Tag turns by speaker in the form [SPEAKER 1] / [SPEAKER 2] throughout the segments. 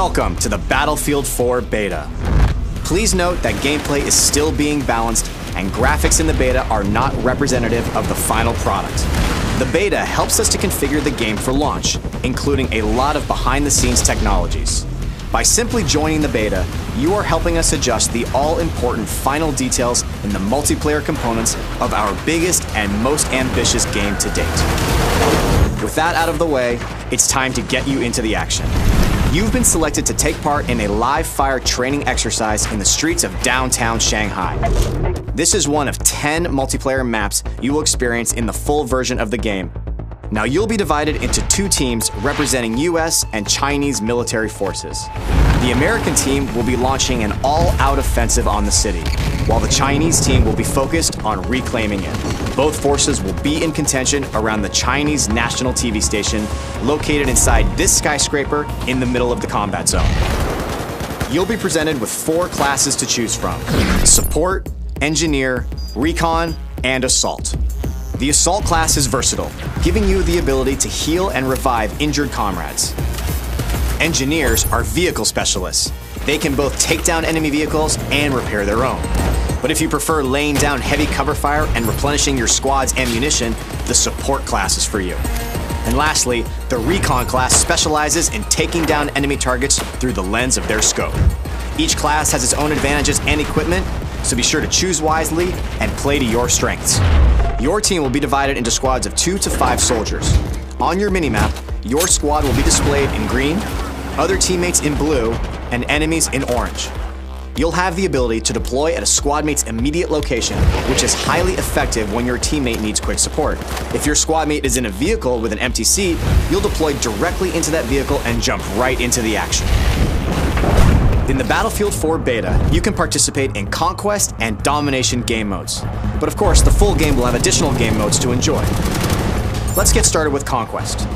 [SPEAKER 1] Welcome to the Battlefield 4 beta. Please note that gameplay is still being balanced and graphics in the beta are not representative of the final product. The beta helps us to configure the game for launch, including a lot of behind-the-scenes technologies. By simply joining the beta, you are helping us adjust the all-important final details in the multiplayer components of our biggest and most ambitious game to date. With that out of the way, it's time to get you into the action. You've been selected to take part in a live-fire training exercise in the streets of downtown Shanghai. This is one of 10 multiplayer maps you will experience in the full version of the game. Now you'll be divided into two teams representing US and Chinese military forces. The American team will be launching an all-out offensive on the city, while the Chinese team will be focused on reclaiming it. Both forces will be in contention around the Chinese national TV station located inside this skyscraper in the middle of the combat zone. You'll be presented with 4 classes to choose from: Support, Engineer, Recon, and Assault. The Assault class is versatile, giving you the ability to heal and revive injured comrades. Engineers are vehicle specialists. They can both take down enemy vehicles and repair their own. But if you prefer laying down heavy cover fire and replenishing your squad's ammunition, the Support class is for you. And lastly, the Recon class specializes in taking down enemy targets through the lens of their scope. Each class has its own advantages and equipment, so be sure to choose wisely and play to your strengths. Your team will be divided into squads of 2 to 5 soldiers. On your minimap, your squad will be displayed in green, other teammates in blue, and enemies in orange. You'll have the ability to deploy at a squad mate's immediate location, which is highly effective when your teammate needs quick support. If your squad mate is in a vehicle with an empty seat, you'll deploy directly into that vehicle and jump right into the action. In the Battlefield 4 beta, you can participate in Conquest and Domination game modes. But of course, the full game will have additional game modes to enjoy. Let's get started with Conquest.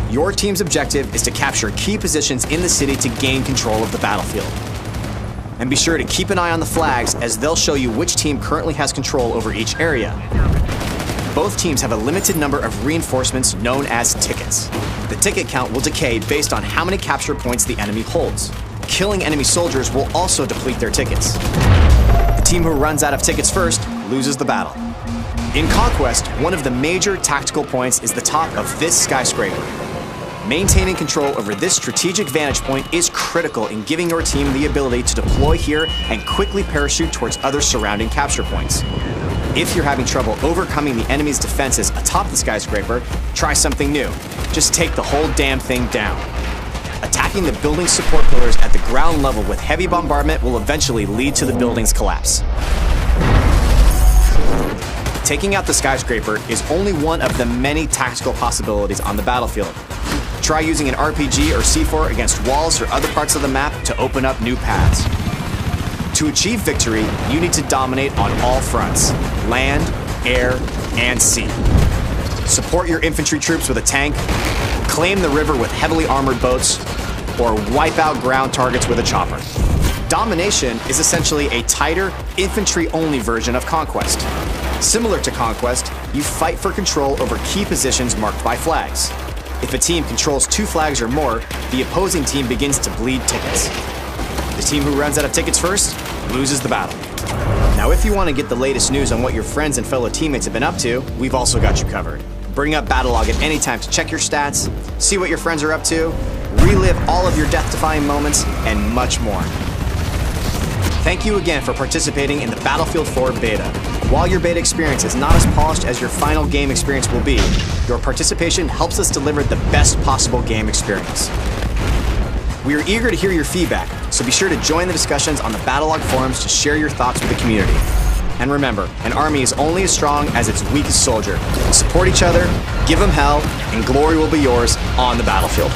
[SPEAKER 1] Your team's objective is to capture key positions in the city to gain control of the battlefield. And be sure to keep an eye on the flags, as they'll show you which team currently has control over each area. Both teams have a limited number of reinforcements known as tickets. The ticket count will decay based on how many capture points the enemy holds. Killing enemy soldiers will also deplete their tickets. The team who runs out of tickets first loses the battle. In Conquest, one of the major tactical points is the top of this skyscraper. Maintaining control over this strategic vantage point is critical in giving your team the ability to deploy here and quickly parachute towards other surrounding capture points. If you're having trouble overcoming the enemy's defenses atop the skyscraper, try something new. Just take the whole damn thing down. Attacking the building's support pillars at the ground level with heavy bombardment will eventually lead to the building's collapse. Taking out the skyscraper is only one of the many tactical possibilities on the battlefield. Try using an RPG or C4 against walls or other parts of the map to open up new paths. To achieve victory, you need to dominate on all fronts: land, air, and sea. Support your infantry troops with a tank, claim the river with heavily armored boats, or wipe out ground targets with a chopper. Domination is essentially a tighter, infantry-only version of Conquest. Similar to Conquest, you fight for control over key positions marked by flags. If a team controls 2 flags or more, the opposing team begins to bleed tickets. The team who runs out of tickets first loses the battle. Now, if you want to get the latest news on what your friends and fellow teammates have been up to, we've also got you covered. Bring up Battlelog at any time to check your stats, see what your friends are up to, relive all of your death-defying moments, and much more. Thank you again for participating in the Battlefield 4 beta. While your beta experience is not as polished as your final game experience will be, your participation helps us deliver the best possible game experience. We are eager to hear your feedback, so be sure to join the discussions on the Battlelog forums to share your thoughts with the community. And remember, an army is only as strong as its weakest soldier. Support each other, give them hell, and glory will be yours on the battlefield.